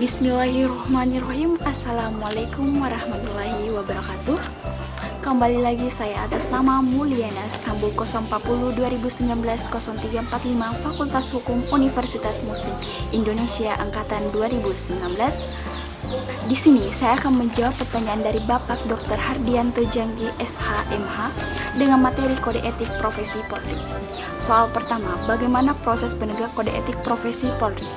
Bismillahirrahmanirrahim. Assalamualaikum warahmatullahi wabarakatuh. Kembali lagi saya atas nama Mulyana Stambul 040 2019 0345 Fakultas Hukum Universitas Muslim Indonesia Angkatan 2019. Di sini saya akan menjawab pertanyaan dari Bapak Dr. Hardianto Janggi SH.MH dengan materi kode etik profesi Polri. Soal pertama, bagaimana proses penegak kode etik profesi Polri?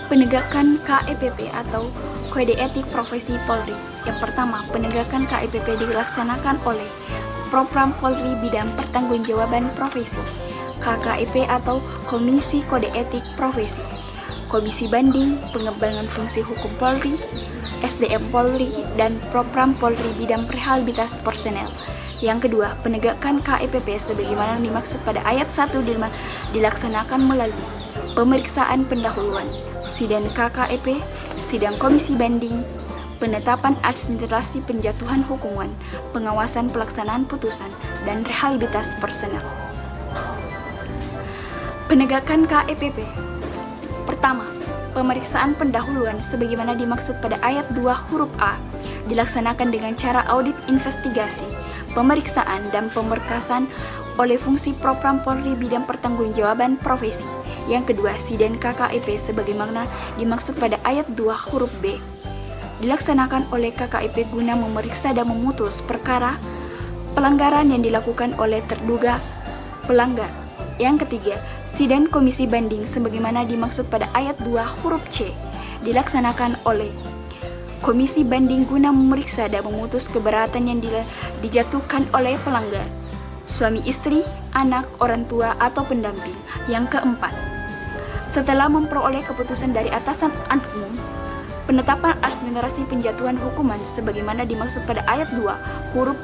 Penegakan KEPP atau Kode Etik Profesi Polri. Yang pertama, penegakan KEPP dilaksanakan oleh Propram Polri Bidang Pertanggungjawaban Profesi, KKEP atau Komisi Kode Etik Profesi, Komisi Banding Pengembangan Fungsi Hukum Polri, SDM Polri, dan Propram Polri Bidang Rehabilitas Personel. Yang kedua, penegakan KEPP sebagaimana dimaksud pada ayat 1 dilaksanakan melalui pemeriksaan pendahuluan, sidang KKEP, sidang komisi banding, penetapan administrasi penjatuhan hukuman, pengawasan pelaksanaan putusan, dan rehabilitas personel. Penegakan KEPP. Pertama, pemeriksaan pendahuluan sebagaimana dimaksud pada ayat 2 huruf A dilaksanakan dengan cara audit investigasi, pemeriksaan, dan pemberkasan oleh fungsi Propram Polri Bidang Pertanggungjawaban Profesi. Yang kedua, sidang KKEP sebagaimana dimaksud pada ayat 2 huruf B dilaksanakan oleh KKEP guna memeriksa dan memutus perkara pelanggaran yang dilakukan oleh terduga pelanggar. Yang ketiga, sidang komisi banding sebagaimana dimaksud pada ayat 2 huruf C dilaksanakan oleh komisi banding guna memeriksa dan memutus keberatan yang dijatuhkan oleh pelanggar, suami istri, anak, orang tua, atau pendamping. Yang keempat, setelah memperoleh keputusan dari atasan umum, penetapan administrasi penjatuhan hukuman sebagaimana dimaksud pada ayat 2 huruf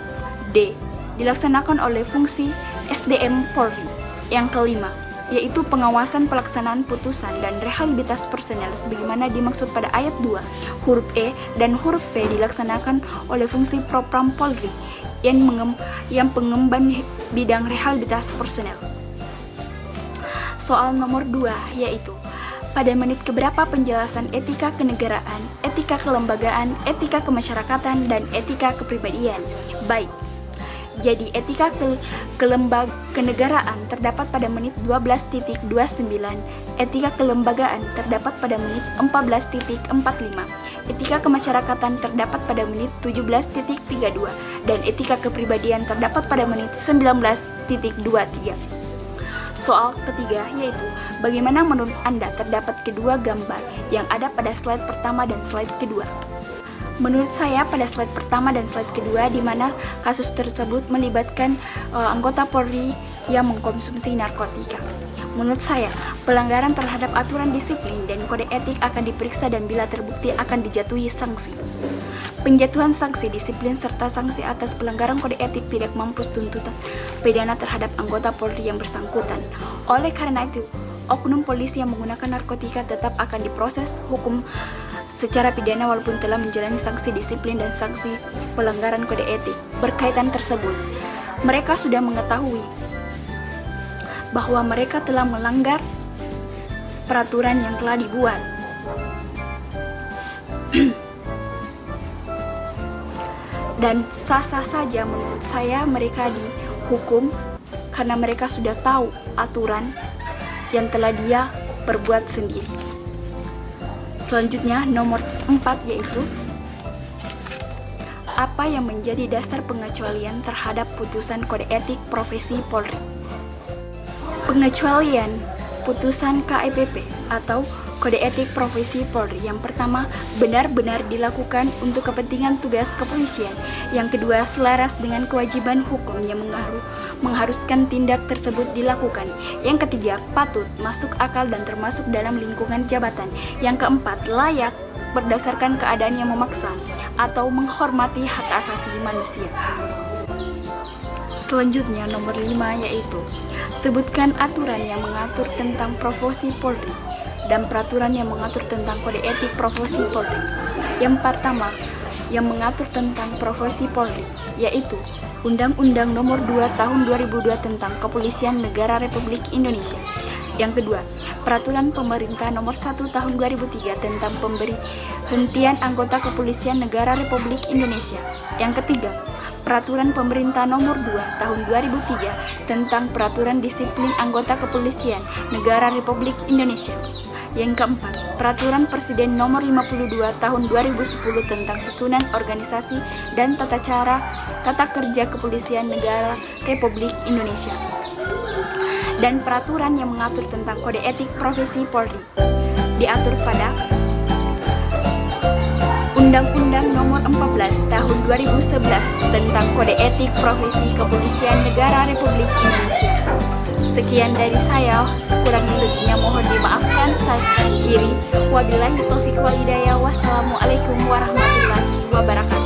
D dilaksanakan oleh fungsi SDM Polri. Yang kelima, yaitu pengawasan pelaksanaan putusan dan rehabilitas personel sebagaimana dimaksud pada ayat 2 huruf E dan huruf V dilaksanakan oleh fungsi Propram Polri yang pengemban bidang rehabilitas personel. Soal nomor 2, yaitu pada menit keberapa penjelasan etika kenegaraan, etika kelembagaan, etika kemasyarakatan, dan etika kepribadian. Baik, jadi etika kenegaraan terdapat pada menit 12.29, etika kelembagaan terdapat pada menit 14.45, etika kemasyarakatan terdapat pada menit 17.32, dan etika kepribadian terdapat pada menit 19.23. Soal ketiga, yaitu bagaimana menurut Anda terdapat kedua gambar yang ada pada slide pertama dan slide kedua. Menurut saya pada slide pertama dan slide kedua di mana kasus tersebut melibatkan anggota Polri yang mengkonsumsi narkotika. Menurut saya, pelanggaran terhadap aturan disiplin dan kode etik akan diperiksa dan bila terbukti akan dijatuhi sanksi. Penjatuhan sanksi disiplin serta sanksi atas pelanggaran kode etik tidak mampus tuntutan pidana terhadap anggota Polri yang bersangkutan. Oleh karena itu, oknum polisi yang menggunakan narkotika tetap akan diproses hukum secara pidana walaupun telah menjalani sanksi disiplin dan sanksi pelanggaran kode etik. Berkaitan tersebut, mereka sudah mengetahui bahwa mereka telah melanggar peraturan yang telah dibuat. Dan sah-sah saja menurut saya mereka dihukum karena mereka sudah tahu aturan yang telah dia perbuat sendiri. Selanjutnya nomor 4, yaitu apa yang menjadi dasar pengecualian terhadap putusan kode etik profesi Polri. Pengecualian putusan KEPP atau Kode Etik Profesi Polri yang pertama benar-benar dilakukan untuk kepentingan tugas kepolisian. Yang kedua, selaras dengan kewajiban hukum yang mengharuskan tindak tersebut dilakukan. Yang ketiga, patut, masuk akal dan termasuk dalam lingkungan jabatan. Yang keempat, layak berdasarkan keadaan yang memaksa atau menghormati hak asasi manusia. Selanjutnya nomor 5, yaitu sebutkan aturan yang mengatur tentang profesi Polri dan peraturan yang mengatur tentang kode etik profesi Polri. Yang pertama, yang mengatur tentang profesi Polri, yaitu Undang-Undang Nomor 2 Tahun 2002 tentang Kepolisian Negara Republik Indonesia. Yang kedua, Peraturan Pemerintah Nomor 1 Tahun 2003 tentang pemberhentian anggota Kepolisian Negara Republik Indonesia. Yang ketiga, Peraturan Pemerintah Nomor 2 Tahun 2003 tentang Peraturan Disiplin Anggota Kepolisian Negara Republik Indonesia. Yang keempat, Peraturan Presiden Nomor 52 Tahun 2010 tentang Susunan Organisasi dan Tata Kerja Kepolisian Negara Republik Indonesia. Dan peraturan yang mengatur tentang kode etik profesi Polri diatur pada Undang-Undang Nomor 14 Tahun 2011 tentang kode etik profesi Kepolisian Negara Republik Indonesia. Sekian dari saya, kurang lebihnya mohon dimaafkan. Saya kiri, wabillahi taufiq wal hidayah. Wassalamualaikum warahmatullahi wabarakatuh.